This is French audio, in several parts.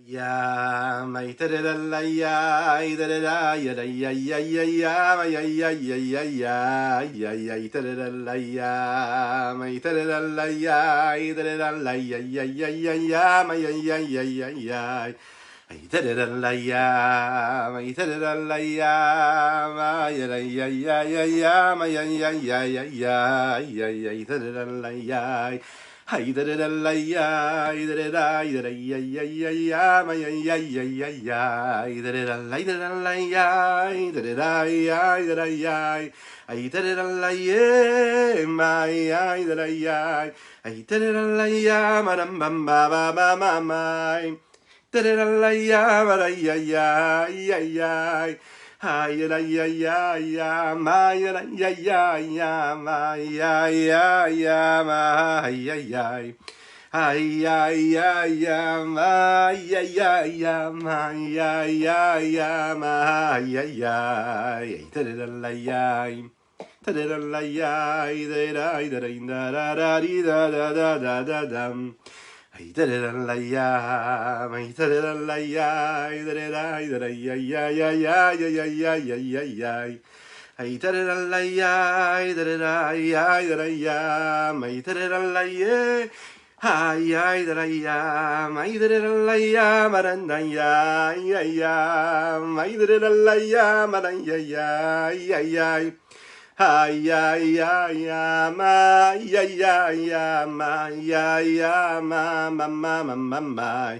Ya mai tererella ya terera ya ya ya ya ya mai ya ya ya ya ya ya ya tererella ya mai tererella ya tererella ya ya ya ya ya mai ya ya ya ya ya ai tererella ya mai tererella ya mai ya ya ya ya ya mai ya ya ya ya ya ya ya tererella ya Hey da da da la ya, da da da ya ya ya ya, ma ya ya ya ya ya, da da da la ya, da da da ya, da da ya, ay da da la ya, ma ya da da ya, ay da da la ya, ma ram bam ba ba ba ma ma, da da la ya, ma da ya ya ya ya. Ay ya ya ya ya ma ya ya ya ya ma ya ya ya ma ya ya ay ya ya ya ma ya ya ya ma ya ya ya ma ya ya ta da la ya ta da la ya da da da da da Ay da da la ya, ay da da la ya, ay da da ya ya ya ya ya ya ya ya ya ya. Ay da da la ya, ay da da ya, ay da ya, ay da da la ya. Ay ay da ya, ay da la ya, maranda ya, ya ya, ay da la ya, maranda ya, ya ya. Ay ay ay ma ya ya ya ma ya ya ma ma ma ma ma ma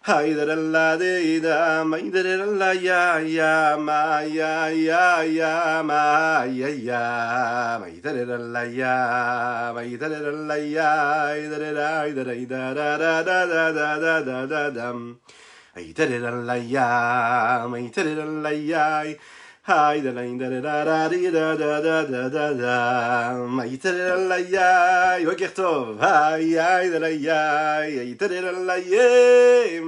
Ay da la de da ma da la ya ya ma ya ya ya ma ya ya ma da la ya ma da la ya da da da da da da da da da da da ay da la ya ma da la ya Hi da da da da da da da da da da Ay da la ya Boker Tov Ay ay da la ya Ay da la ya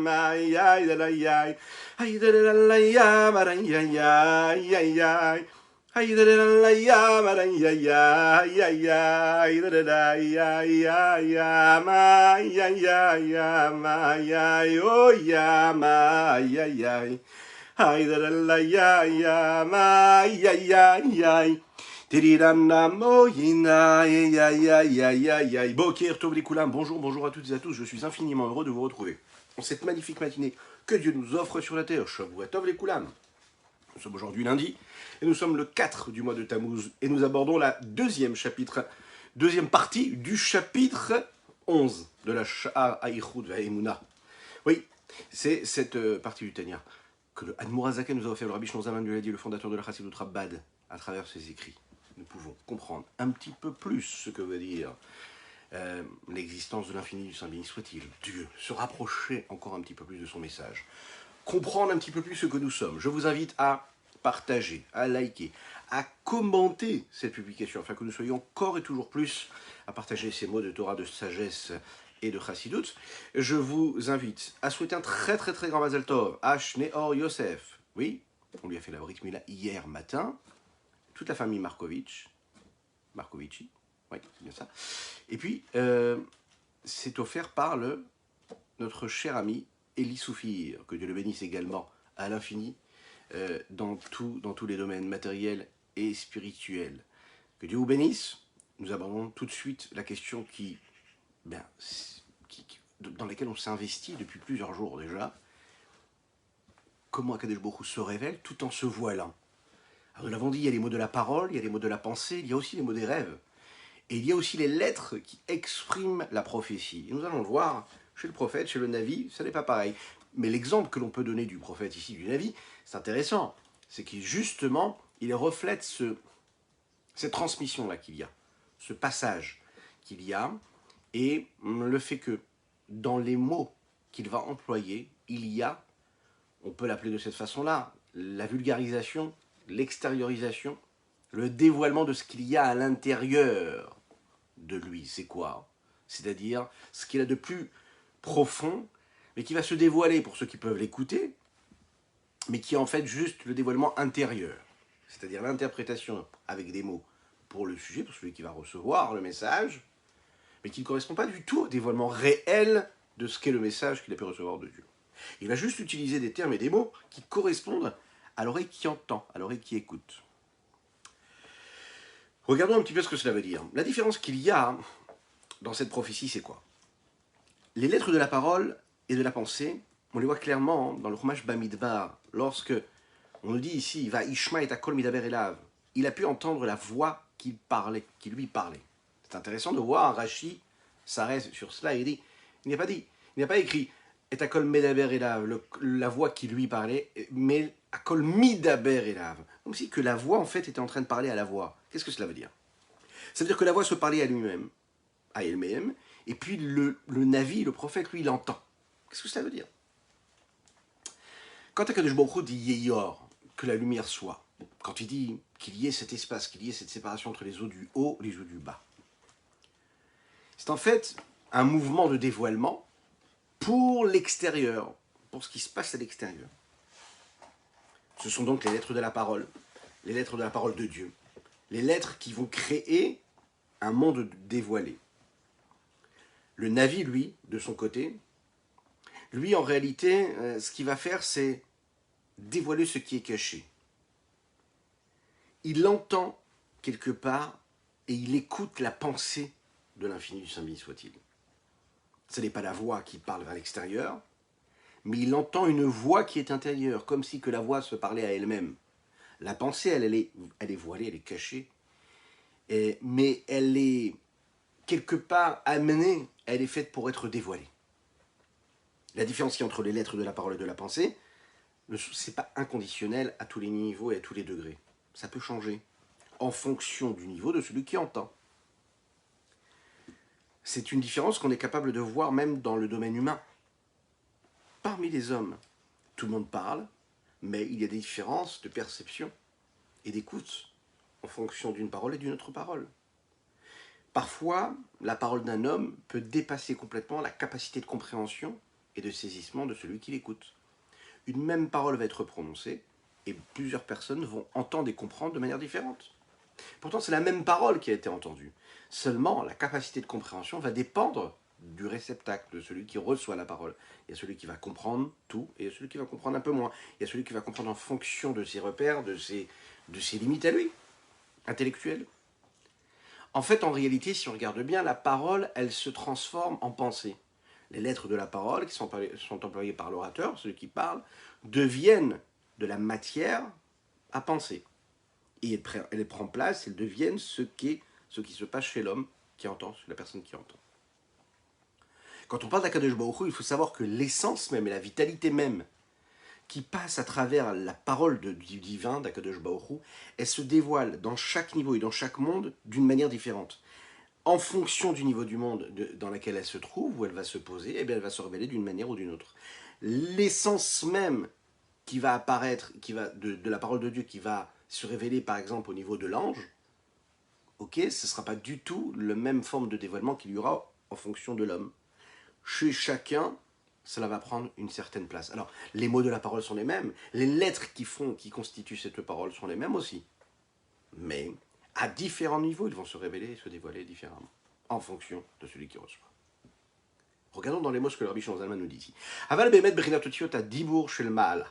Ay ay da la ya Ay da la ya Maran ya ya ya ya Ay da la ya Maran ya ya ya ya Ay da la ya ya ya ma ya ya ya ma ya oh ya ma ya ya Ay da la ya ya ma ya ya ya Tirirana moyina ya ya ya ya ya Boker Tov les Koulam, bonjour à toutes et à tous, je suis infiniment heureux de vous retrouver en cette magnifique matinée que Dieu nous offre sur la terre. Shavuot Tov les Koulam. Nous sommes aujourd'hui lundi et nous sommes le 4 du mois de Tammuz et nous abordons la deuxième partie du chapitre 11 de la Sha'ar Haichut Va'emuna. Oui, c'est cette partie du Tanya que le Admour HaZaken nous a offert, le Rabbi Shlomo Zalman de Liadi, le fondateur de la Chassidut Rabbad, à travers ses écrits. Nous pouvons comprendre un petit peu plus ce que veut dire l'existence de l'infini du Saint béni soit-il, Dieu, se rapprocher encore un petit peu plus de son message, comprendre un petit peu plus ce que nous sommes. Je vous invite à partager, à liker, à commenter cette publication, afin que nous soyons encore et toujours plus à partager ces mots de Torah, de sagesse et de Chassidut. Je vous invite à souhaiter un très très très grand Mazel Tov à Shneor Yosef. Oui, on lui a fait la Brit Mila hier matin. Toute la famille Markovici, oui, c'est bien ça. Et puis, c'est offert par notre cher ami Eli Soufir, que Dieu le bénisse également à l'infini, dans tous les domaines matériels et spirituels. Que Dieu vous bénisse. Nous abordons tout de suite la question dans laquelle on s'est investi depuis plusieurs jours déjà. Comment Akadosh Baruch Hu se révèle tout en se voilant. Alors nous l'avons dit, il y a les mots de la parole, il y a les mots de la pensée, il y a aussi les mots des rêves. Et il y a aussi les lettres qui expriment la prophétie. Et nous allons le voir chez le prophète, chez le Navi, ça n'est pas pareil. Mais l'exemple que l'on peut donner du prophète ici, du Navi, c'est intéressant. C'est qu'il justement, il reflète cette transmission-là qu'il y a, ce passage qu'il y a, et le fait que dans les mots qu'il va employer, il y a, on peut l'appeler de cette façon-là, la vulgarisation, l'extériorisation, le dévoilement de ce qu'il y a à l'intérieur de lui. C'est quoi? C'est-à-dire ce qu'il a de plus profond, mais qui va se dévoiler pour ceux qui peuvent l'écouter, mais qui est en fait juste le dévoilement intérieur. C'est-à-dire l'interprétation avec des mots pour le sujet, pour celui qui va recevoir le message, mais qui ne correspond pas du tout au dévoilement réel de ce qu'est le message qu'il a pu recevoir de Dieu. Il va juste utiliser des termes et des mots qui correspondent à l'oreille qui entend, à l'oreille qui écoute. Regardons un petit peu ce que cela veut dire. La différence qu'il y a dans cette prophétie, c'est quoi? Les lettres de la parole et de la pensée, on les voit clairement dans le Chumash Bamidbar, lorsque on nous dit ici, va Ishma et Akol Midaber Elav, il a pu entendre la voix qu'il parlait, qui lui parlait. C'est intéressant de voir, Rashi s'arrête sur cela et il dit, il n'a pas écrit et Akol Midaber Elav, la voix qui lui parlait, mais Akol Midaber Elav. Comme si que la voix en fait était en train de parler à la voix. Qu'est-ce que cela veut dire? Ça veut dire que la voix se parlait à lui-même, à elle-même, et puis le Navi, le prophète, lui, il entend. Qu'est-ce que cela veut dire? Quand Akadosh Baruch Hu dit Yeyor, que la lumière soit, quand il dit qu'il y ait cet espace, qu'il y ait cette séparation entre les eaux du haut et les eaux du bas, c'est en fait un mouvement de dévoilement pour l'extérieur, pour ce qui se passe à l'extérieur. Ce sont donc les lettres de la parole de Dieu, les lettres qui vont créer un monde dévoilé. Le Navi, lui, de son côté, lui, en réalité, ce qu'il va faire, c'est dévoiler ce qui est caché. Il entend quelque part et il écoute la pensée de l'infini du Saint béni soit-il. Ce n'est pas la voix qui parle vers l'extérieur, mais il entend une voix qui est intérieure, comme si que la voix se parlait à elle-même. La pensée, elle est voilée, elle est cachée, mais elle est quelque part amenée, elle est faite pour être dévoilée. La différence qu'il y a entre les lettres de la parole et de la pensée, ce n'est pas inconditionnel à tous les niveaux et à tous les degrés. Ça peut changer en fonction du niveau de celui qui entend. C'est une différence qu'on est capable de voir même dans le domaine humain. Parmi les hommes, tout le monde parle, mais il y a des différences de perception et d'écoute en fonction d'une parole et d'une autre parole. Parfois, la parole d'un homme peut dépasser complètement la capacité de compréhension et de saisissement de celui qui l'écoute. Une même parole va être prononcée et plusieurs personnes vont entendre et comprendre de manière différente. Pourtant, c'est la même parole qui a été entendue. Seulement, la capacité de compréhension va dépendre du réceptacle, de celui qui reçoit la parole. Il y a celui qui va comprendre tout et il y a celui qui va comprendre un peu moins. Il y a celui qui va comprendre en fonction de ses repères, de ses limites à lui, intellectuelles. En fait, en réalité, si on regarde bien, la parole, elle se transforme en pensée. Les lettres de la parole, qui sont employées par l'orateur, celui qui parle, deviennent de la matière à penser. Et elles prennent place, elles deviennent ce qui se passe chez l'homme qui entend, chez la personne qui entend. Quand on parle d'Akadosh Baruch Hu, il faut savoir que l'essence même et la vitalité même qui passe à travers la parole du divin d'Akadosh Baruch Hu, elle se dévoile dans chaque niveau et dans chaque monde d'une manière différente. En fonction du niveau du monde dans lequel elle se trouve, où elle va se poser, eh bien elle va se révéler d'une manière ou d'une autre. L'essence même qui va apparaître, de la parole de Dieu, qui va se révéler par exemple au niveau de l'ange, ok, ce ne sera pas du tout la même forme de dévoilement qu'il y aura en fonction de l'homme. Chez chacun, cela va prendre une certaine place. Alors, les mots de la parole sont les mêmes, les lettres qui constituent cette parole sont les mêmes aussi. Mais, à différents niveaux, ils vont se révéler et se dévoiler différemment, en fonction de celui qui reçoit. Regardons dans les mots ce que le Rabbi Shimon Zalman nous dit ici. Aval bemet brinat otiot adibur shel ma'ala.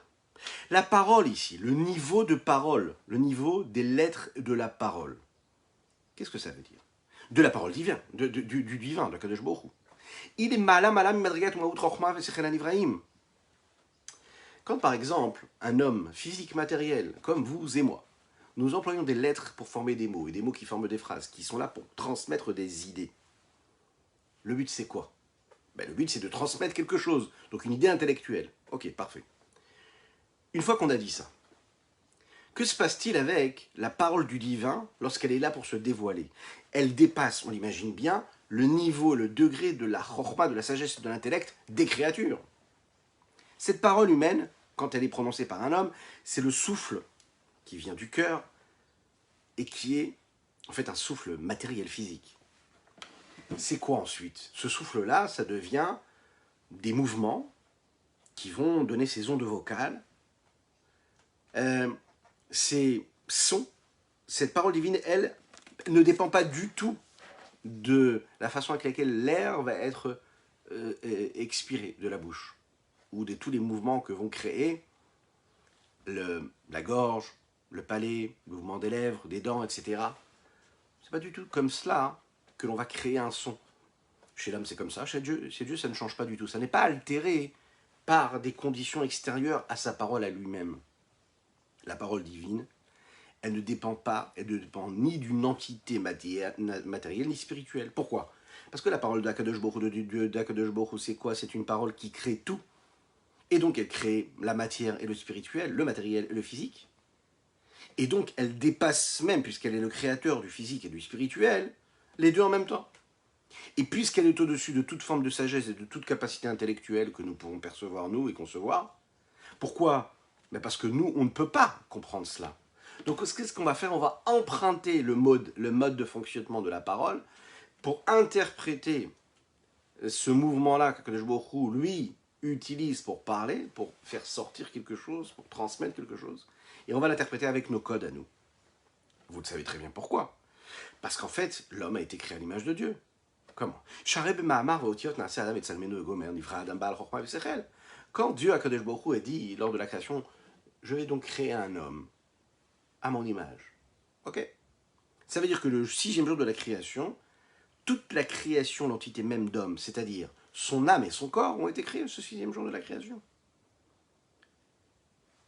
La parole ici, le niveau de parole, le niveau des lettres de la parole. Qu'est-ce que ça veut dire? De la parole divine, du divin, de Kadosh Baruch Hu. Il est malam madrigat maout rochma vesechel Ivrahim. Quand par exemple, un homme physique matériel, comme vous et moi, nous employons des lettres pour former des mots, et des mots qui forment des phrases, qui sont là pour transmettre des idées. Le but c'est quoi? Le but c'est de transmettre quelque chose, donc une idée intellectuelle. Ok, parfait. Une fois qu'on a dit ça, que se passe-t-il avec la parole du divin lorsqu'elle est là pour se dévoiler? Elle dépasse, on l'imagine bien, le niveau, le degré de la chorma, de la sagesse et de l'intellect des créatures. Cette parole humaine, quand elle est prononcée par un homme, c'est le souffle qui vient du cœur et qui est en fait un souffle matériel physique. C'est quoi ensuite? Ce souffle-là, ça devient des mouvements qui vont donner ces ondes vocales. Ces sons, cette parole divine, elle, ne dépend pas du tout de la façon avec laquelle l'air va être expiré de la bouche. ou de tous les mouvements que vont créer la gorge, le palais, le mouvement des lèvres, des dents, etc. C'est pas du tout comme cela que l'on va créer un son. Chez l'homme, c'est comme ça. Chez Dieu, ça ne change pas du tout. Ça n'est pas altéré par des conditions extérieures à sa parole à lui-même. La parole divine, elle ne dépend ni d'une entité matérielle ni spirituelle. Pourquoi? Parce que la parole d'Akadosh Baruch Hu, de Dieu, d'Akadosh Baruch Hu, c'est quoi? C'est une parole qui crée tout. Et donc elle crée la matière et le spirituel, le matériel et le physique. Et donc elle dépasse même, puisqu'elle est le créateur du physique et du spirituel, les deux en même temps. Et puisqu'elle est au-dessus de toute forme de sagesse et de toute capacité intellectuelle que nous pouvons percevoir, nous, et concevoir, pourquoi? Mais parce que nous, on ne peut pas comprendre cela. Donc qu'est-ce qu'on va faire? On va emprunter le mode de fonctionnement de la parole pour interpréter ce mouvement-là que Kadosh Baruch Hu, lui, utilise pour parler, pour faire sortir quelque chose, pour transmettre quelque chose. Et on va l'interpréter avec nos codes à nous. Vous le savez très bien pourquoi. Parce qu'en fait, l'homme a été créé à l'image de Dieu. Comment? Quand Dieu, Akadosh Baruch Hu, a dit lors de la création, je vais donc créer un homme à mon image. Ok? Ça veut dire que le 6e jour de la création, toute la création, l'entité même d'homme, c'est-à-dire son âme et son corps, ont été créés ce 6e jour de la création.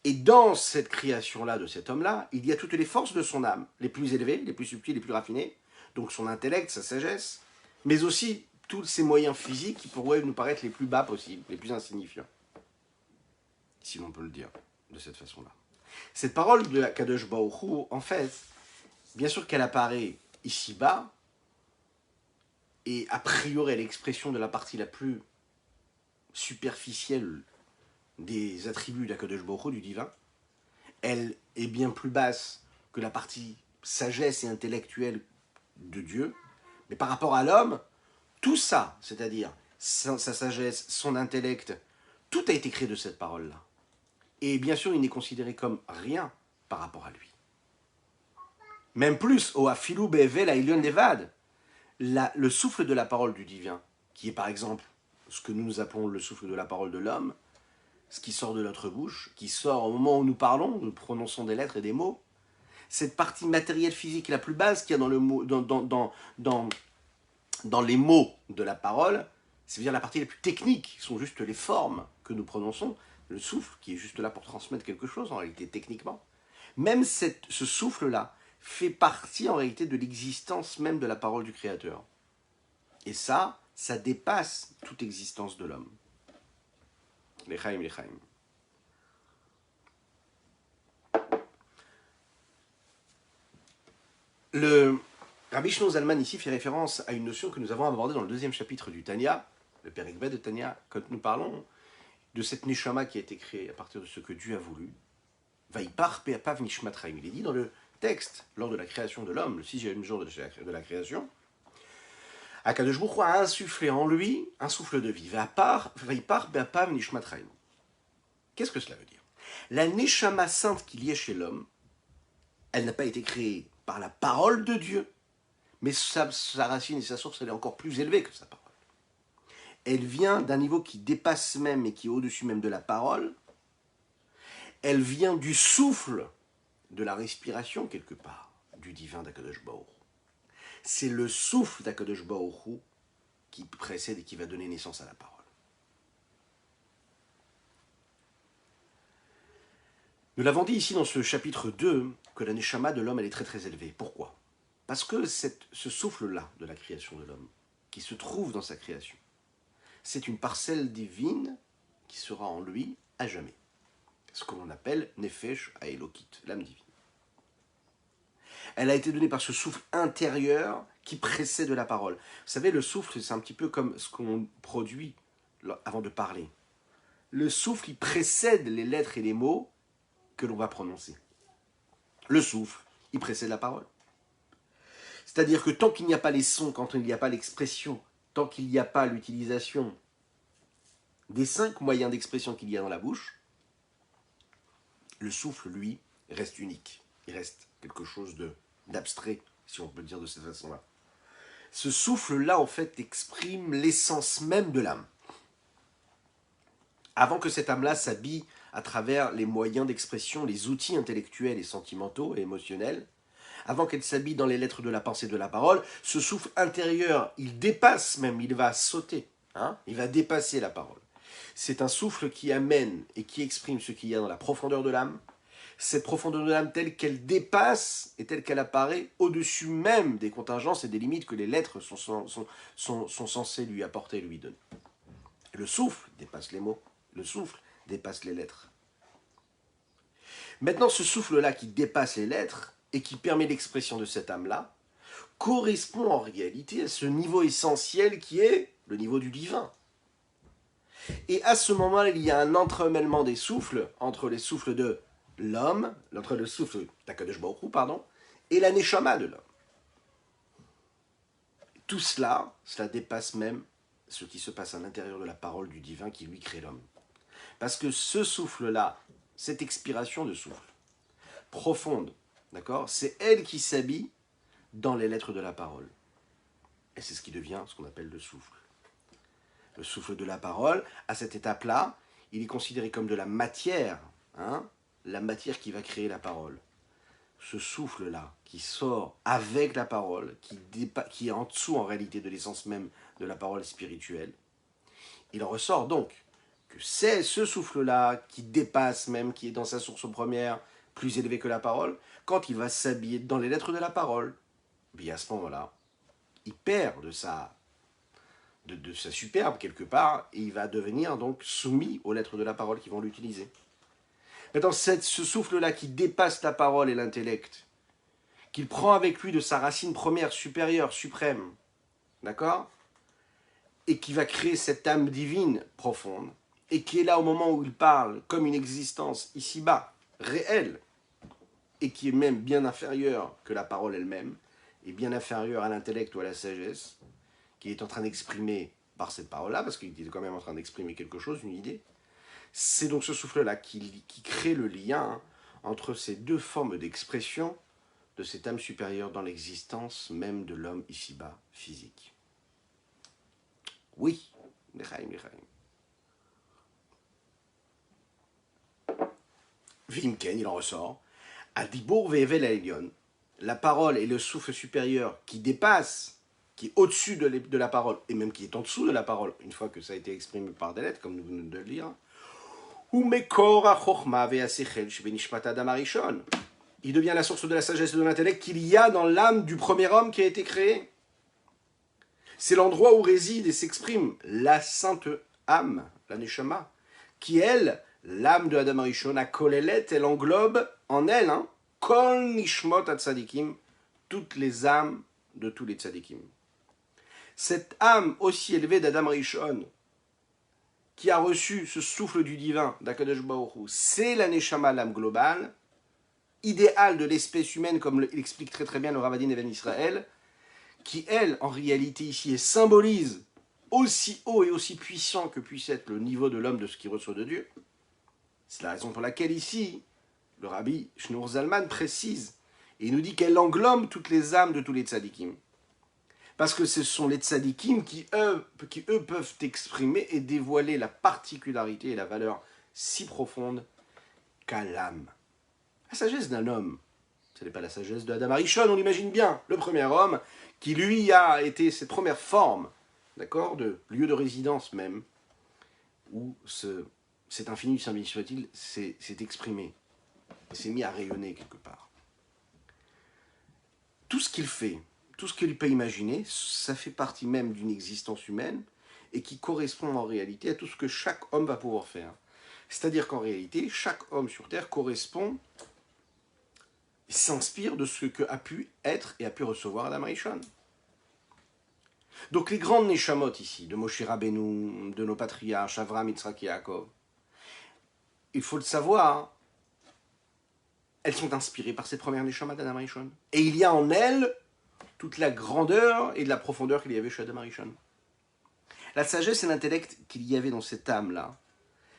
Et dans cette création-là, de cet homme-là, il y a toutes les forces de son âme, les plus élevées, les plus subtiles, les plus raffinées, donc son intellect, sa sagesse, mais aussi tous ces moyens physiques qui pourraient nous paraître les plus bas possibles, les plus insignifiants, si l'on peut le dire de cette façon-là. Cette parole de Kadosh Baruch Hu, en fait, bien sûr qu'elle apparaît ici-bas, et a priori l'expression de la partie la plus superficielle des attributs d'Akadosh Baruch Hu, du divin, elle est bien plus basse que la partie sagesse et intellectuelle de Dieu, mais par rapport à l'homme, tout ça, c'est-à-dire sa sagesse, son intellect, tout a été créé de cette parole-là. Et bien sûr, il n'est considéré comme rien par rapport à lui. Même plus, au Afilou Bevel Ailion Levad, le souffle de la parole du divin, qui est par exemple ce que nous appelons le souffle de la parole de l'homme, ce qui sort de notre bouche, qui sort au moment où nous parlons, nous prononçons des lettres et des mots, cette partie matérielle physique la plus basse qu'il y a dans, le mot, dans les mots de la parole, c'est-à-dire la partie la plus technique, qui sont juste les formes que nous prononçons, le souffle qui est juste là pour transmettre quelque chose en réalité techniquement. Même ce souffle-là fait partie en réalité de l'existence même de la parole du Créateur. Et ça dépasse toute existence de l'homme. L'Echaim, l'Echaim. Le Rabbi Shlomo Zalman ici fait référence à une notion que nous avons abordée dans le 2e chapitre du Tanya, le Perek Bet de Tanya, quand nous parlons de cette Neshama qui a été créée à partir de ce que Dieu a voulu. Vaipar pe'apav nishmat chaim. Il est dit dans le texte, lors de la création de l'homme, le 6e jour de la création, Akadosh Baruch Hu a insufflé en lui un souffle de vie. Vaipar pe'apav nishmat chaim. Qu'est-ce que cela veut dire? La Neshama sainte qu'il y ait chez l'homme, elle n'a pas été créée par la parole de Dieu, mais sa racine et sa source, elle est encore plus élevée que sa parole. Elle vient d'un niveau qui dépasse même et qui est au-dessus même de la parole. Elle vient du souffle de la respiration, quelque part, du divin d'Akadosh Baruch Hu. C'est le souffle d'Akadosh Baruch Hu qui précède et qui va donner naissance à la parole. Nous l'avons dit ici dans ce chapitre 2, que la neshama de l'homme, elle est très très élevée. Pourquoi? Parce que ce souffle-là de la création de l'homme, qui se trouve dans sa création, c'est une parcelle divine qui sera en lui à jamais. Ce que l'on appelle Nefesh Haelokit, l'âme divine. Elle a été donnée par ce souffle intérieur qui précède la parole. Vous savez, le souffle, c'est un petit peu comme ce qu'on produit avant de parler. Le souffle, il précède les lettres et les mots que l'on va prononcer. Le souffle, il précède la parole. C'est-à-dire que tant qu'il n'y a pas les sons, quand il n'y a pas l'expression, tant qu'il n'y a pas l'utilisation des 5 moyens d'expression qu'il y a dans la bouche, le souffle, lui, reste unique. Il reste quelque chose d'abstrait, si on peut le dire de cette façon-là. Ce souffle-là, en fait, exprime l'essence même de l'âme. avant que cette âme-là s'habille à travers les moyens d'expression, les outils intellectuels et sentimentaux et émotionnels, avant qu'elle s'habille dans les lettres de la pensée et de la parole, ce souffle intérieur, il dépasse même, il va sauter, hein, il va dépasser la parole. C'est un souffle qui amène et qui exprime ce qu'il y a dans la profondeur de l'âme, cette profondeur de l'âme telle qu'elle dépasse et telle qu'elle apparaît au-dessus même des contingences et des limites que les lettres sont censées lui apporter, lui donner. Le souffle dépasse les mots, le souffle dépasse les lettres. Maintenant, ce souffle-là qui dépasse les lettres et qui permet l'expression de cette âme-là, correspond en réalité à ce niveau essentiel qui est le niveau du divin. Et à ce moment-là, il y a un entremêlement des souffles entre les souffles de l'homme, entre le souffle d'Akadosh Baruch Hu, pardon, et la neshama de l'homme. Tout cela, cela dépasse même ce qui se passe à l'intérieur de la parole du divin qui lui crée l'homme. Parce que ce souffle-là, cette expiration de souffle, profonde, d'accord, c'est elle qui s'habille dans les lettres de la parole. Et c'est ce qui devient ce qu'on appelle le souffle. Le souffle de la parole, à cette étape-là, il est considéré comme de la matière, hein, la matière qui va créer la parole. Ce souffle-là, qui sort avec la parole, qui est en dessous en réalité de l'essence même de la parole spirituelle, il en ressort donc que c'est ce souffle-là qui dépasse même, qui est dans sa source première, plus élevé que la parole, quand il va s'habiller dans les lettres de la parole, bien à ce moment-là, il perd de sa superbe quelque part, et il va devenir donc soumis aux lettres de la parole qui vont l'utiliser. Maintenant, ce souffle-là qui dépasse la parole et l'intellect, qu'il prend avec lui de sa racine première, supérieure, suprême, d'accord, et qui va créer cette âme divine profonde, et qui est là au moment où il parle comme une existence ici-bas, réelle, et qui est même bien inférieure que la parole elle-même, et bien inférieure à l'intellect ou à la sagesse, qu'il est en train d'exprimer par cette parole-là, parce qu'il est quand même en train d'exprimer quelque chose, une idée. C'est donc ce souffle-là qui crée le lien entre ces deux formes d'expression de cette âme supérieure dans l'existence même de l'homme ici-bas, physique. Oui, Lechaim. Vimken, il en ressort. Adibour ve'evel ha'elyon, la parole est le souffle supérieur qui dépasse, qui est au-dessus de la parole, et même qui est en dessous de la parole, une fois que ça a été exprimé par des lettres, comme nous venons de le lire. Il devient la source de la sagesse et de l'intellect qu'il y a dans l'âme du premier homme qui a été créé. C'est l'endroit où réside et s'exprime la sainte âme, la neshama, qui, elle, l'âme de Adam Arishon, a kolelet, elle englobe en elle, kol nishmot tzadikim, toutes les âmes de tous les tzadikim. Cette âme aussi élevée d'Adam Rishon, qui a reçu ce souffle du divin d'Akadosh Baruch Hu, c'est la neshama, l'âme globale, idéale de l'espèce humaine, comme l'explique très très bien le Ravadin Even Israël, qui, elle, en réalité ici, symbolise aussi haut et aussi puissant que puisse être le niveau de l'homme de ce qu'il reçoit de Dieu. C'est la raison pour laquelle ici, le Rabbi Shneur Zalman précise, et il nous dit qu'elle englobe toutes les âmes de tous les tzadikim. Parce que ce sont les tzadikim qui, eux, peuvent exprimer et dévoiler la particularité et la valeur si profonde qu'a l'âme. La sagesse d'un homme, ce n'est pas la sagesse de Adam Arishon, on l'imagine bien, le premier homme, qui lui a été cette première forme, d'accord, de lieu de résidence même, où cet infini, saint béni soit-il, s'est exprimé, s'est mis à rayonner quelque part. Tout ce qu'il fait, tout ce qu'il peut imaginer, ça fait partie même d'une existence humaine et qui correspond en réalité à tout ce que chaque homme va pouvoir faire. C'est-à-dire qu'en réalité, chaque homme sur Terre correspond, s'inspire de ce que a pu être et a pu recevoir Adam Rishon. Donc les grandes neshamot ici, de Moshe Rabbeinu, de nos patriarches, Avraham, Yitzhak et Yaakov, il faut le savoir, elles sont inspirées par ces premières neshamot d'Adam Rishon. Et il y a en elles toute la grandeur et de la profondeur qu'il y avait chez Adam Rishon. La sagesse et l'intellect qu'il y avait dans cette âme-là,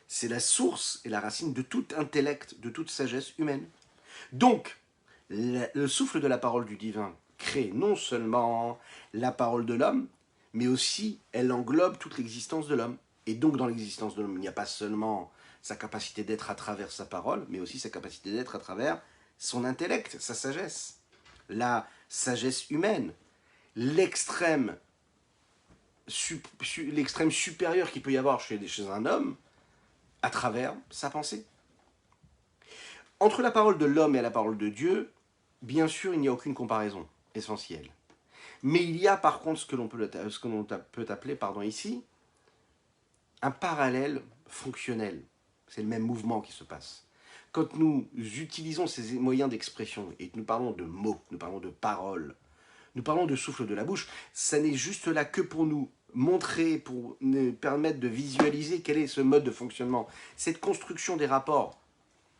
c'est la source et la racine de tout intellect, de toute sagesse humaine. Donc, le souffle de la parole du divin crée non seulement la parole de l'homme, mais aussi elle englobe toute l'existence de l'homme. Et donc dans l'existence de l'homme, il n'y a pas seulement sa capacité d'être à travers sa parole, mais aussi sa capacité d'être à travers son intellect, sa sagesse. La sagesse humaine, l'extrême supérieur qu'il peut y avoir chez un homme, à travers sa pensée. Entre la parole de l'homme et la parole de Dieu, bien sûr, il n'y a aucune comparaison essentielle. Mais il y a par contre ce que l'on peut appeler ici un parallèle fonctionnel. C'est le même mouvement qui se passe. Quand nous utilisons ces moyens d'expression et que nous parlons de mots, nous parlons de paroles, nous parlons de souffle de la bouche, ça n'est juste là que pour nous montrer, pour nous permettre de visualiser quel est ce mode de fonctionnement, cette construction des rapports,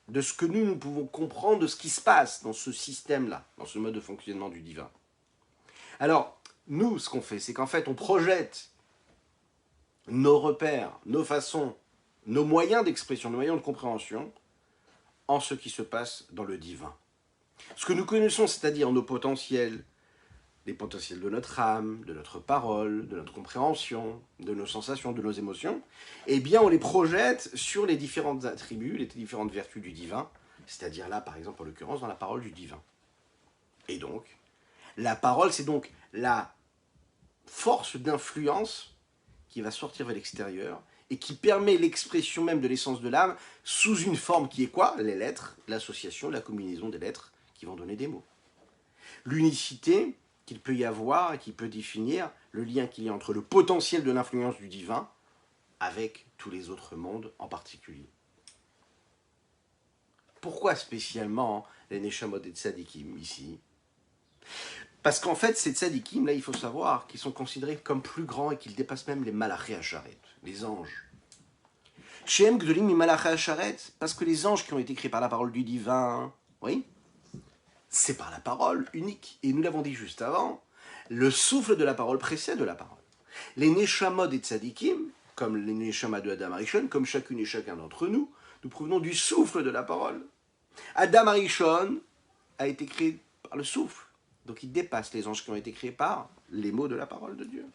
de ce que nous pouvons comprendre de ce qui se passe dans ce système-là, dans ce mode de fonctionnement du divin. Alors, nous, ce qu'on fait, c'est qu'en fait, on projette nos repères, nos façons, nos moyens d'expression, nos moyens de compréhension en ce qui se passe dans le divin. Ce que nous connaissons, c'est-à-dire nos potentiels, les potentiels de notre âme, de notre parole, de notre compréhension, de nos sensations, de nos émotions, eh bien on les projette sur les différents attributs, les différentes vertus du divin, c'est-à-dire là, par exemple, en l'occurrence, dans la parole du divin. Et donc, la parole, c'est donc la force d'influence qui va sortir vers l'extérieur et qui permet l'expression même de l'essence de l'âme sous une forme qui est quoi? Les lettres, l'association, la combinaison des lettres qui vont donner des mots. L'unicité qu'il peut y avoir et qui peut définir le lien qu'il y a entre le potentiel de l'influence du divin avec tous les autres mondes en particulier. Pourquoi spécialement les Neshamot et Tzadikim ici? Parce qu'en fait, ces Tzadikim, là, il faut savoir qu'ils sont considérés comme plus grands et qu'ils dépassent même les Malachei Hasharet, les anges. Shem Gdolim et Malachei Hasharet, parce que les anges qui ont été créés par la parole du divin, oui, c'est par la parole unique. Et nous l'avons dit juste avant, le souffle de la parole précède la parole. Les Neshamot des Tzadikim, comme les Neshamot de Adam Arishon, comme chacune et chacun d'entre nous, nous provenons du souffle de la parole. Adam Arishon a été créé par le souffle. Donc il dépasse les anges qui ont été créés par les mots de la parole de Dieu.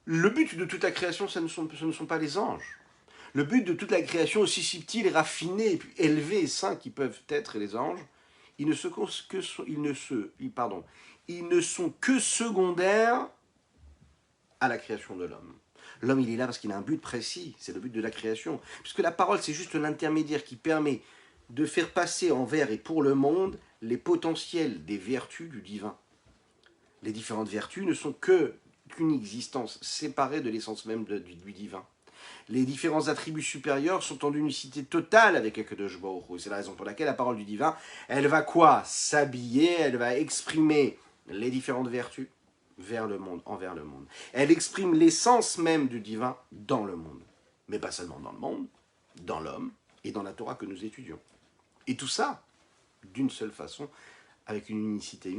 Le but de toute la création, ce ne sont pas les anges. Le but de toute la création, aussi subtile, raffinée, et puis élevée et saint qui peuvent être les anges, ils ne sont que secondaires à la création de l'homme. L'homme, il est là parce qu'il a un but précis, c'est le but de la création. Puisque la parole, c'est juste l'intermédiaire qui permet de faire passer envers et pour le monde les potentiels des vertus du divin. Les différentes vertus ne sont qu'une existence séparée de l'essence même du divin. Les différents attributs supérieurs sont en unicité totale avec Akadosh Baruch Hu. C'est la raison pour laquelle la parole du divin, elle va quoi? S'habiller, elle va exprimer les différentes vertus vers le monde, envers le monde. Elle exprime l'essence même du divin dans le monde. Mais pas seulement dans le monde, dans l'homme et dans la Torah que nous étudions. Et tout ça, d'une seule façon, avec une unicité,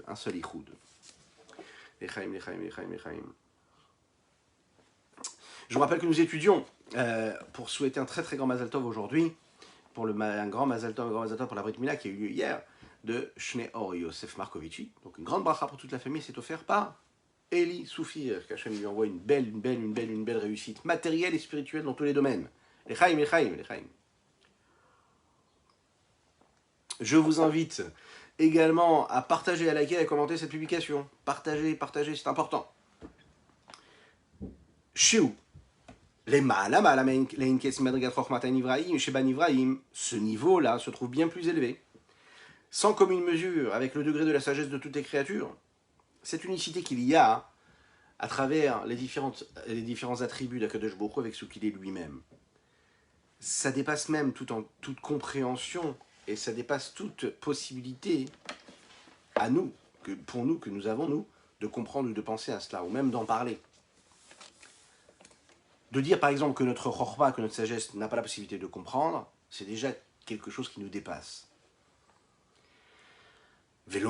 un seul ichoud. Lechaim, lechaim, lechaim, lechaim. Je vous rappelle que nous étudions, pour souhaiter un très très grand Mazal Tov aujourd'hui, pour un grand Mazal Tov pour la Brit Mila qui a eu lieu hier, de Shnei Or Yosef Markovici. Donc une grande bracha pour toute la famille, c'est offert par Eli Soufir, qu'Hachem lui envoie une belle réussite matérielle et spirituelle dans tous les domaines. Lechaim, lechaim, lechaim. Je vous invite également à partager, à liker et à commenter cette publication. Partagez, c'est important. Shiu. Ce niveau-là se trouve bien plus élevé. Sans commune mesure avec le degré de la sagesse de toutes les créatures. Cette unicité qu'il y a à travers les différents attributs d'Akadosh Baruch Hu avec ce qu'il est lui-même. Ça dépasse même toute compréhension et ça dépasse toute possibilité à nous, pour nous, que nous avons, nous, de comprendre ou de penser à cela, ou même d'en parler. De dire par exemple que notre chorma, que notre sagesse n'a pas la possibilité de comprendre, c'est déjà quelque chose qui nous dépasse. Quand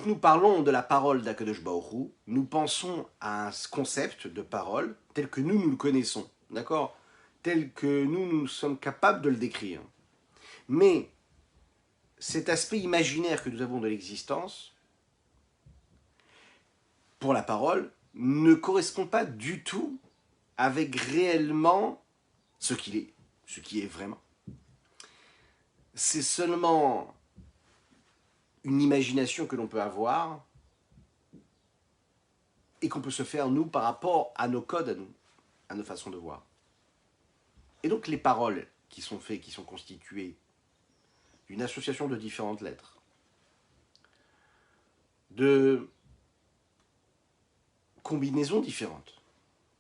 nous parlons de la parole d'Akadosh Baruch Hu, nous pensons à un concept de parole tel que nous le connaissons, d'accord? Tel que nous sommes capables de le décrire. Mais cet aspect imaginaire que nous avons de l'existence pour la parole, ne correspond pas du tout avec réellement ce qu'il est, ce qui est vraiment. C'est seulement une imagination que l'on peut avoir et qu'on peut se faire, nous, par rapport à nos codes, à nous, à nos façons de voir. Et donc les paroles qui sont faites, qui sont constituées d'une association de différentes lettres, de combinaisons différentes,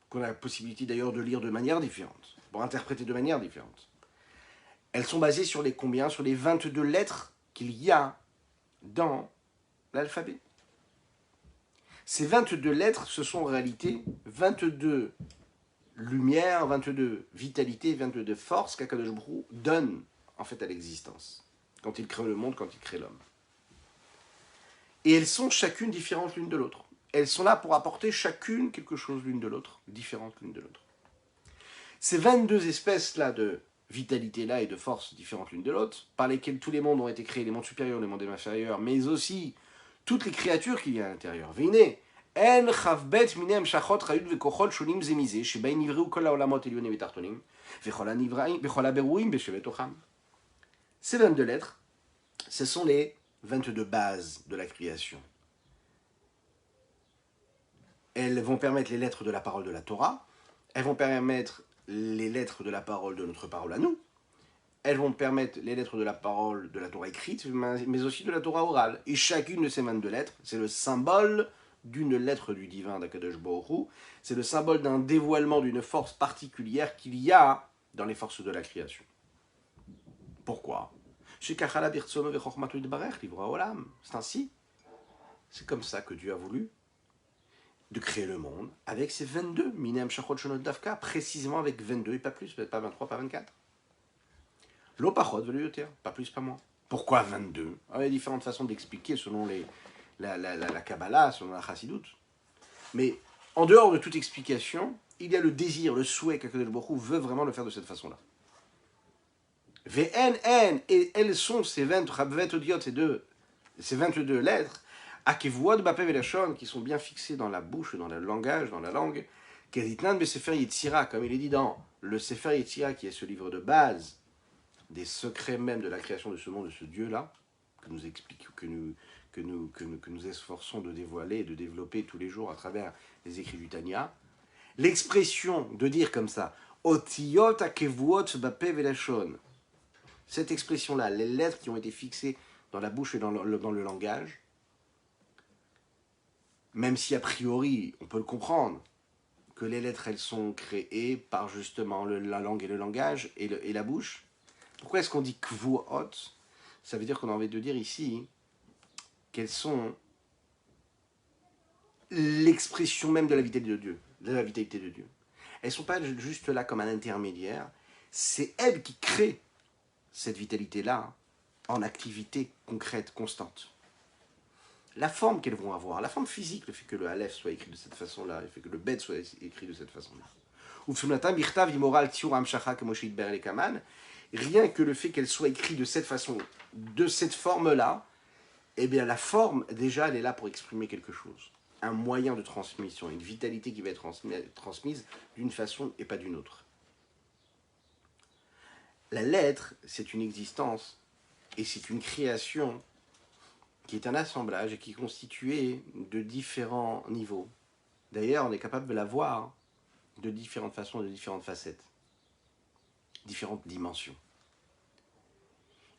qu'on a la possibilité d'ailleurs de lire de manière différente, pour interpréter de manière différente. Elles sont basées sur les combien? Sur les 22 lettres qu'il y a dans l'alphabet. Ces 22 lettres, ce sont en réalité 22 lumières, 22 vitalités, 22 forces qu'Akadosh Baruch Hu donne en fait à l'existence, quand il crée le monde, quand il crée l'homme. Et elles sont chacune différentes l'une de l'autre. Elles sont là pour apporter chacune quelque chose l'une de l'autre, différente l'une de l'autre. Ces 22 espèces-là de vitalité-là et de forces différentes l'une de l'autre, par lesquelles tous les mondes ont été créés, les mondes supérieurs, les mondes inférieurs, mais aussi toutes les créatures qu'il y a à l'intérieur. Veine, en chavbet minem shachot rayut vekochot shunim zemize, shebain nivreu kol haolamot elyonim vetartonim, vechol haberuim beshevet ocham. Ces 22 lettres, ce sont les 22 bases de la création. Elles vont permettre les lettres de la parole de la Torah, elles vont permettre les lettres de la parole de notre parole à nous, elles vont permettre les lettres de la parole de la Torah écrite, mais aussi de la Torah orale. Et chacune de ces 22 lettres, c'est le symbole d'une lettre du divin d'Akadosh Baruch Hu, c'est le symbole d'un dévoilement d'une force particulière qu'il y a dans les forces de la création. Pourquoi? C'est ainsi, c'est comme ça que Dieu a voulu de créer le monde avec ces 22, Minem Shachot Shonot Davka, précisément avec 22 et pas plus, pas 23, pas 24. L'opachot veut le dire, pas plus, pas moins. Pourquoi 22? Il y a différentes façons d'expliquer selon la Kabbalah, selon la Chassidut. Mais en dehors de toute explication, il y a le désir, le souhait qu'Akadosh Baruch Hu veut vraiment le faire de cette façon-là. VNN, et elles sont ces 22 lettres, Akevuot Bapeh Velashon, qui sont bien fixées dans la bouche, dans le langage, dans la langue, Kezitnan Besefer Yetzira, comme il est dit dans le Sefer Yetzira, qui est ce livre de base des secrets même de la création de ce monde, de ce Dieu-là, que nous expliquons, que nous esforçons de dévoiler et de développer tous les jours à travers les écrits du Tanya. L'expression de dire comme ça, Otiyot Akevuot Bapeh Velashon, cette expression-là, les lettres qui ont été fixées dans la bouche et dans le langage, même si a priori, on peut le comprendre, que les lettres, elles sont créées par justement la langue et le langage et la bouche. Pourquoi est-ce qu'on dit kvuot? Ça veut dire qu'on a envie de dire ici qu'elles sont l'expression même de la vitalité de Dieu, de la vitalité de Dieu. Elles ne sont pas juste là comme un intermédiaire, c'est elles qui créent cette vitalité-là en activité concrète, constante. La forme qu'elles vont avoir, la forme physique, le fait que le Aleph soit écrit de cette façon-là, le fait que le Bet soit écrit de cette façon-là. Rien que le fait qu'elle soit écrite de cette façon, de cette forme-là, eh bien la forme, déjà, elle est là pour exprimer quelque chose. Un moyen de transmission, une vitalité qui va être transmise d'une façon et pas d'une autre. La lettre, c'est une existence et c'est une création qui est un assemblage et qui est constitué de différents niveaux. D'ailleurs, on est capable de la voir de différentes façons, de différentes facettes, différentes dimensions.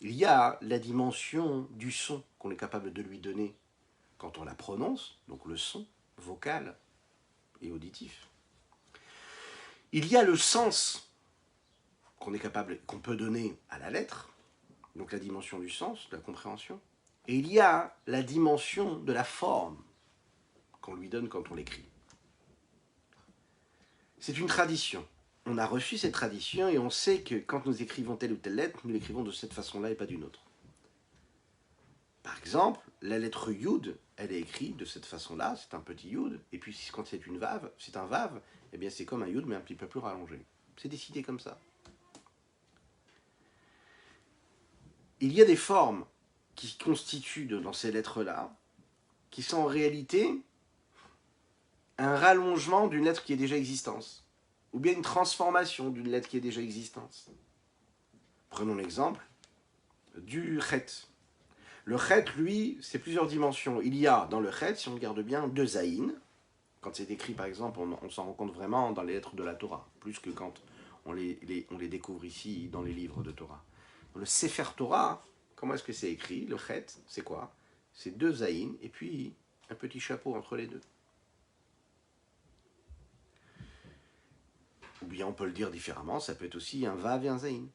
Il y a la dimension du son qu'on est capable de lui donner quand on la prononce, donc le son vocal et auditif. Il y a le sens qu'on peut donner à la lettre, donc la dimension du sens, de la compréhension. Et il y a la dimension de la forme qu'on lui donne quand on l'écrit. C'est une tradition. On a reçu cette tradition et on sait que quand nous écrivons telle ou telle lettre, nous l'écrivons de cette façon-là et pas d'une autre. Par exemple, la lettre Yud, elle est écrite de cette façon-là, c'est un petit Yud, et puis quand c'est une Vav, c'est un Vav, eh bien c'est comme un Yud mais un petit peu plus rallongé. C'est décidé comme ça. Il y a des formes qui constituent dans ces lettres-là, qui sont en réalité un rallongement d'une lettre qui est déjà existence, ou bien une transformation d'une lettre qui est déjà existence. Prenons l'exemple du chet. Le chet, lui, c'est plusieurs dimensions. Il y a dans le chet, si on regarde bien, 2 zaïn. Quand c'est écrit, par exemple, on s'en rend compte vraiment dans les lettres de la Torah, plus que quand on les découvre ici dans les livres de Torah. Dans le Sefer Torah, comment est-ce que c'est écrit? Le chet, c'est quoi? C'est 2 zaïn et puis un petit chapeau entre les deux. Ou bien on peut le dire différemment, ça peut être aussi un vav et un zaïn.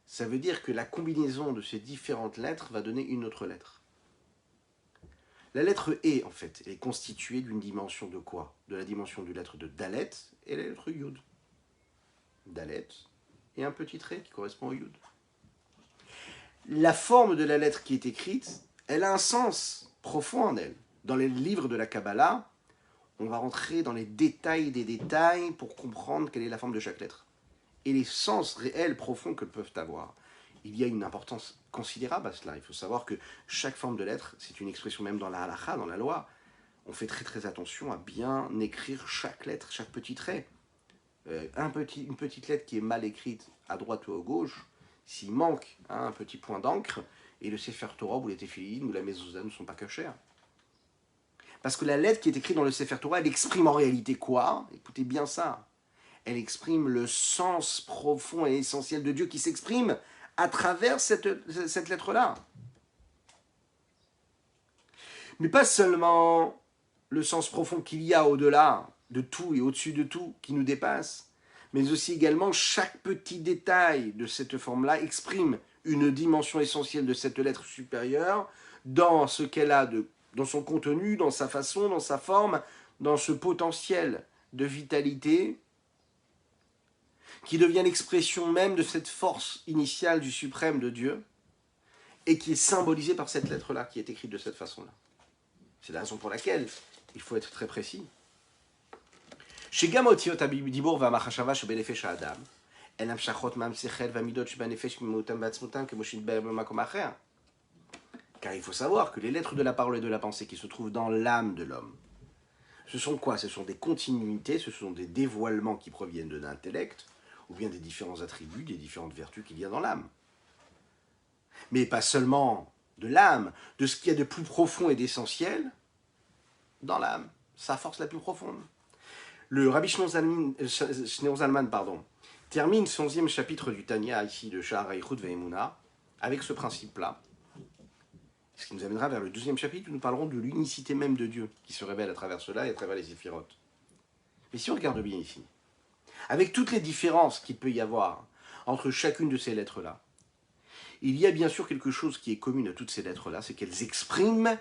Ça veut dire que la combinaison de ces différentes lettres va donner une autre lettre. La lettre E, en fait, est constituée d'une dimension de quoi? De la dimension de la lettre de Dalet et la lettre Yud. Dalet et un petit trait qui correspond au Yud. La forme de la lettre qui est écrite, elle a un sens profond en elle. Dans les livres de la Kabbalah, on va rentrer dans les détails des détails pour comprendre quelle est la forme de chaque lettre. Et les sens réels, profonds que peuvent avoir. Il y a une importance considérable à cela. Il faut savoir que chaque forme de lettre, c'est une expression même dans la halakha, dans la loi. On fait très très attention à bien écrire chaque lettre, chaque petit trait. Une petite lettre qui est mal écrite à droite ou à gauche, s'il manque un petit point d'encre, et le Sefer Torah ou les Tefillin ou la Mezouza ne sont pas cachers. Parce que la lettre qui est écrite dans le Sefer Torah, elle exprime en réalité quoi? Écoutez bien ça. Elle exprime le sens profond et essentiel de Dieu qui s'exprime à travers cette lettre-là. Mais pas seulement le sens profond qu'il y a au-delà de tout et au-dessus de tout qui nous dépasse, mais aussi également chaque petit détail de cette forme-là exprime une dimension essentielle de cette lettre supérieure dans ce qu'elle a dans son contenu, dans sa façon, dans sa forme, dans ce potentiel de vitalité qui devient l'expression même de cette force initiale du suprême de Dieu et qui est symbolisée par cette lettre-là, qui est écrite de cette façon-là. C'est la raison pour laquelle il faut être très précis. Chez Gamotiot Abibidibur va Machashava Shebelefesh Adam, El Amshachot Mam Sechel Vamidot Shebanefesh Mimoutam Batzmutam Kemoshit Bemakom Acher. Car il faut savoir que les lettres de la parole et de la pensée qui se trouvent dans l'âme de l'homme, ce sont quoi? Ce sont des continuités, ce sont des dévoilements qui proviennent de l'intellect, ou bien des différents attributs, des différentes vertus qu'il y a dans l'âme. Mais pas seulement de l'âme, de ce qu'il y a de plus profond et d'essentiel dans l'âme, sa force la plus profonde. Le Rabbi Shneur Zalman termine son 11e chapitre du Tanya, ici de Sha'ar Hayichut Ve'emuna, avec ce principe-là, ce qui nous amènera vers le 12e chapitre où nous parlerons de l'unicité même de Dieu, qui se révèle à travers cela et à travers les séphirotes. Mais si on regarde bien ici, avec toutes les différences qu'il peut y avoir entre chacune de ces lettres-là, il y a bien sûr quelque chose qui est commun à toutes ces lettres-là, c'est qu'elles expriment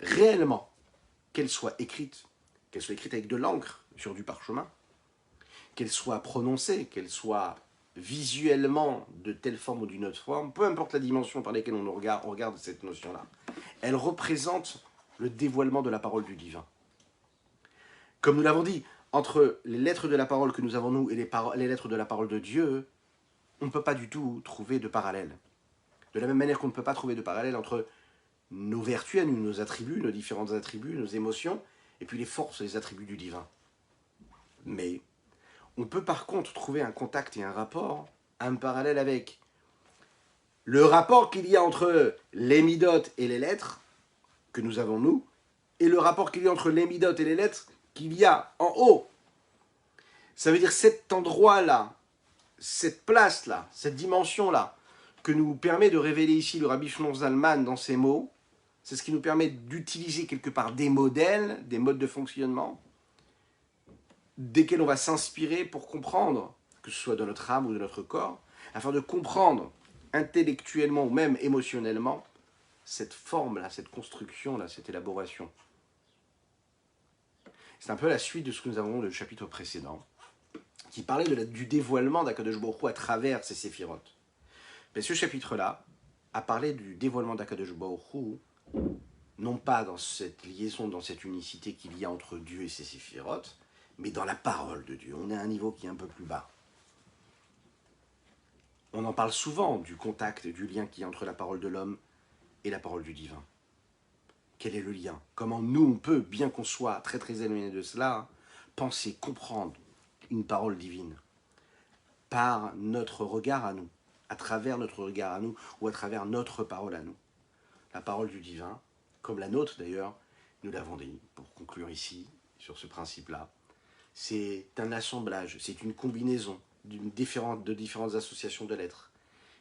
réellement, qu'elles soient écrites avec de l'encre sur du parchemin, qu'elles soient prononcées, qu'elles soient visuellement de telle forme ou d'une autre forme, peu importe la dimension par laquelle on regarde cette notion-là, elles représentent le dévoilement de la parole du divin. Comme nous l'avons dit, entre les lettres de la parole que nous avons nous et les lettres de la parole de Dieu, on ne peut pas du tout trouver de parallèle. De la même manière qu'on ne peut pas trouver de parallèle entre nos vertus à nous, nos attributs, nos différents attributs, nos émotions, et puis les forces et les attributs du divin. Mais on peut par contre trouver un contact et un rapport, un parallèle avec le rapport qu'il y a entre les midotes et les lettres que nous avons nous, et le rapport qu'il y a entre les midotes et les lettres qu'il y a en haut. Ça veut dire cet endroit-là, cette place-là, cette dimension-là, que nous permet de révéler ici le Rabbi Shneur Zalman dans ses mots, c'est ce qui nous permet d'utiliser quelque part des modèles, des modes de fonctionnement, desquels on va s'inspirer pour comprendre, que ce soit dans notre âme ou dans notre corps, afin de comprendre intellectuellement ou même émotionnellement cette forme-là, cette construction-là, cette élaboration. C'est un peu la suite de ce que nous avons dans le chapitre précédent, qui parlait du dévoilement d'Akadosh Baruch Hu à travers ces séphirotes. Mais ce chapitre-là a parlé du dévoilement d'Akadosh Baruch Hu, non pas dans cette liaison, dans cette unicité qu'il y a entre Dieu et ses séphirotes, mais dans la parole de Dieu. On est à un niveau qui est un peu plus bas. On en parle souvent du contact et du lien qu'il y a entre la parole de l'homme et la parole du divin. quel est le lien? Comment nous, on peut, bien qu'on soit très très éloigné de cela, hein, penser, comprendre une parole divine par notre regard à nous, à travers notre regard à nous, ou à travers notre parole à nous. La parole du divin, comme la nôtre d'ailleurs, nous l'avons dit, pour conclure ici, sur ce principe-là, c'est un assemblage, c'est une combinaison de différentes associations de lettres.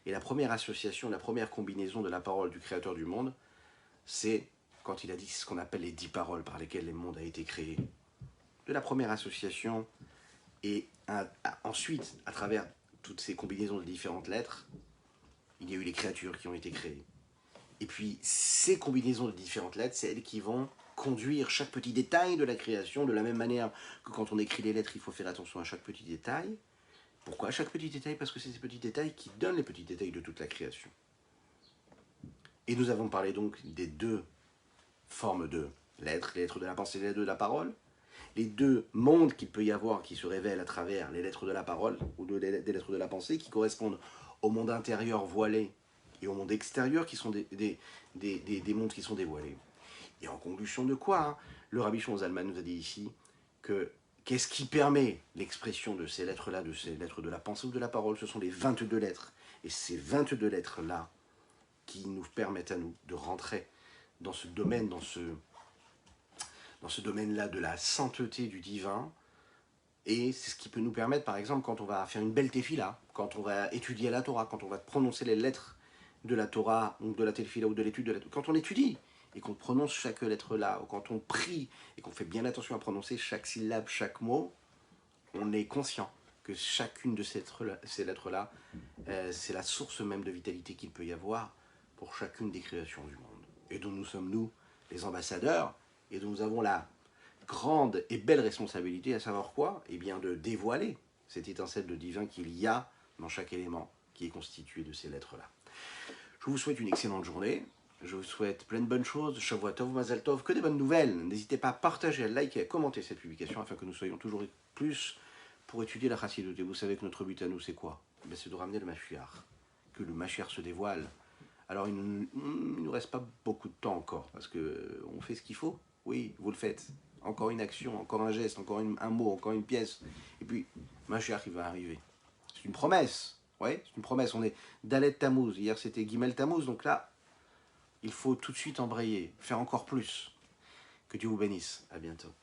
Et la première association, la première combinaison de la parole du Créateur du monde, c'est quand il a dit ce qu'on appelle les 10 paroles par lesquelles le monde a été créé. De la première association, et ensuite, à travers toutes ces combinaisons de différentes lettres, il y a eu les créatures qui ont été créées. Et puis, ces combinaisons de différentes lettres, c'est elles qui vont conduire chaque petit détail de la création, de la même manière que quand on écrit les lettres, il faut faire attention à chaque petit détail. Pourquoi chaque petit détail? Parce que c'est ces petits détails qui donnent les petits détails de toute la création. Et nous avons parlé donc des deux formes de lettres, les lettres de la pensée et les lettres de la parole, les deux mondes qu'il peut y avoir qui se révèlent à travers les lettres de la parole ou des lettres de la pensée qui correspondent au monde intérieur voilé et au monde extérieur qui sont des mondes qui sont dévoilés. Et en conclusion de quoi, hein, le Rabbi Shlomo Zalman nous a dit ici que qu'est-ce qui permet l'expression de ces lettres-là, de ces lettres de la pensée ou de la parole? Ce sont les 22 lettres. Et ces 22 lettres-là qui nous permettent à nous de rentrer dans ce domaine, dans ce domaine-là de la sainteté du divin. Et c'est ce qui peut nous permettre, par exemple, quand on va faire une belle tefila, quand on va étudier la Torah, quand on va prononcer les lettres de la Torah, ou de la tefila, ou de l'étude de la Torah, quand on étudie, et qu'on prononce chaque lettre là, ou quand on prie, et qu'on fait bien attention à prononcer chaque syllabe, chaque mot, on est conscient que chacune de ces lettres-là, c'est la source même de vitalité qu'il peut y avoir pour chacune des créations du monde. Et dont nous sommes, nous, les ambassadeurs, et dont nous avons la grande et belle responsabilité, à savoir quoi? Eh bien de dévoiler cette étincelle de divin qu'il y a dans chaque élément qui est constitué de ces lettres-là. Je vous souhaite une excellente journée. Je vous souhaite plein de bonnes choses. Shavua Tov, Mazal Tov, que des bonnes nouvelles. N'hésitez pas à partager, à liker, à commenter cette publication afin que nous soyons toujours plus pour étudier la Chassidut. Et vous savez que notre but à nous, c'est quoi? C'est de ramener le Mashiach. Que le Mashiach se dévoile. Alors, il ne nous reste pas beaucoup de temps encore, parce qu'on fait ce qu'il faut. Oui, vous le faites. Encore une action, encore un geste, encore un mot, encore une pièce. Et puis, Mashiach, il va arriver. C'est une promesse. Oui, c'est une promesse. On est Dalet Tammuz. Hier, c'était Gimel Tammuz. Donc là, il faut tout de suite embrayer, faire encore plus. Que Dieu vous bénisse. À bientôt.